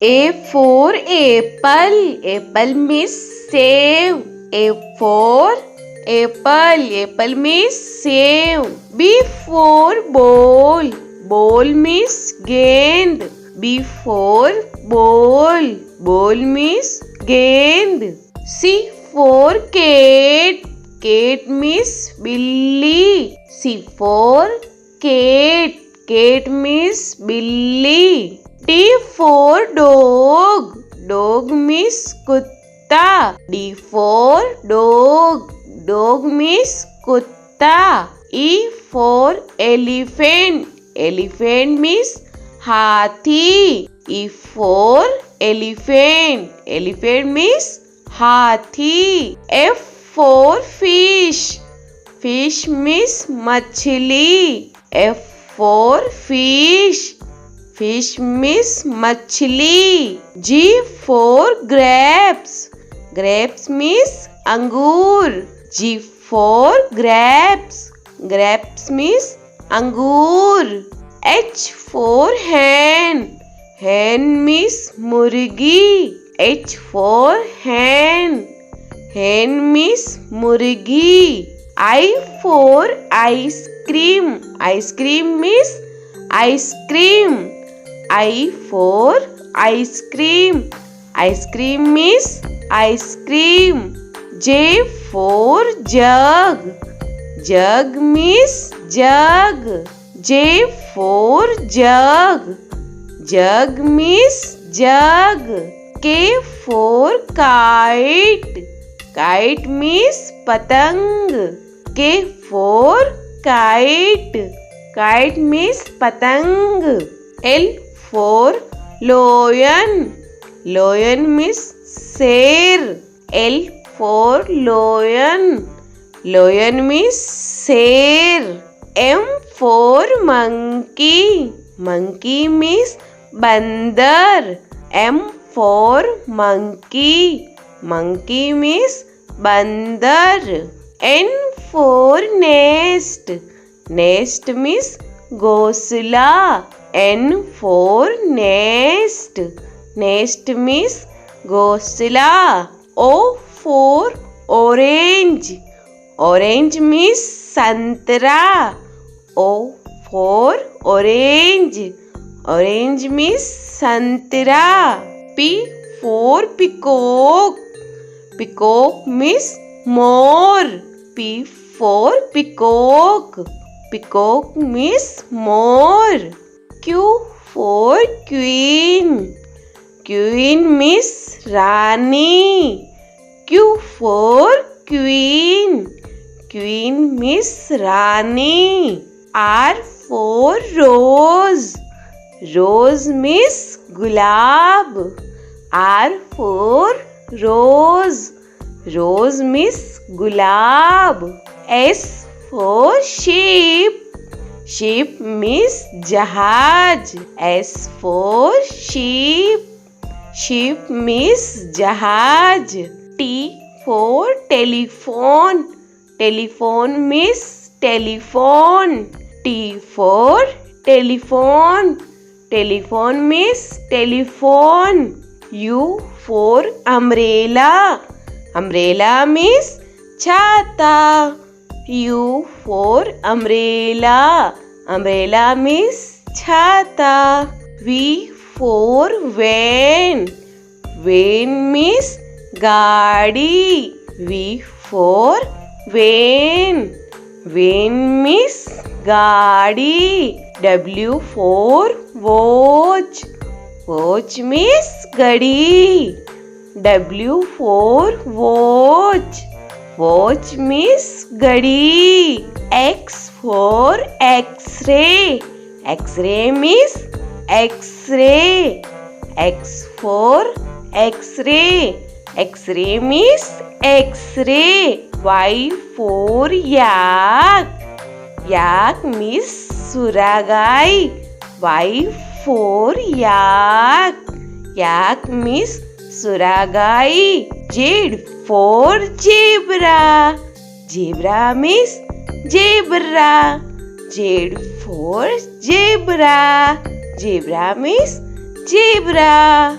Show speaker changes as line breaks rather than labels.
A for apple. Apple means save. A for apple. Apple means save. B for ball. Ball means gend. B for ball. Ball means gend. C for cat. Cat means billy. C for cat. Cat means billy. D for dog. Dog means kutta. D for dog. Dog means kutta. E for elephant. Elephant means hathi. E for elephant. Elephant means hathi. F for fish. Fish means machli. F for fish. Fish means machli. G for grapes. Grapes means angur. G for grapes. Grapes means angur. H for hen. Hen means murgi. H for hen. Hen means murgi. I for ice cream. Ice cream means ice cream. I for ice cream. Ice cream means ice cream. J for jug. Jug means jug. J for jug. Jug means jug. K for kite. Kite means patang. K for kite. Kite means patang. L for lion. Lion means sher. L for lion. Lion means sher. M for monkey. Monkey means bandar. M for monkey. Monkey means bandar. N for nest. Nest means ghosla. N for nest. Nest means ghosla. O for orange. Orange means santra. O for orange. Orange means santra. P for peacock. Peacock means more. P for peacock. Peacock means more. Q for queen. Queen means Rani. Q for queen. Queen means Rani. R for rose. Rose means gulab. R for rose. Rose means gulab. S for sheep. Sheep means jahaj. S for sheep. Sheep means jahaj. T for telephone. Telephone means telephone. T for telephone. Telephone means telephone. U for umbrella. Umbrella means chhata. U for umbrella. Umbrella means chhata. V for van. Van means gaadi. V for van. Van means gaadi. W for watch. Watch means gadi. W for watch. Watch means gadi. X for X-ray. X-ray means X-ray. X for X-ray. X-ray means X-ray. Y for yak. Yak means suragai. Y for yak. Yak means suragai. Z for zebra. Zebra means zebra. Z for zebra. Zebra means zebra.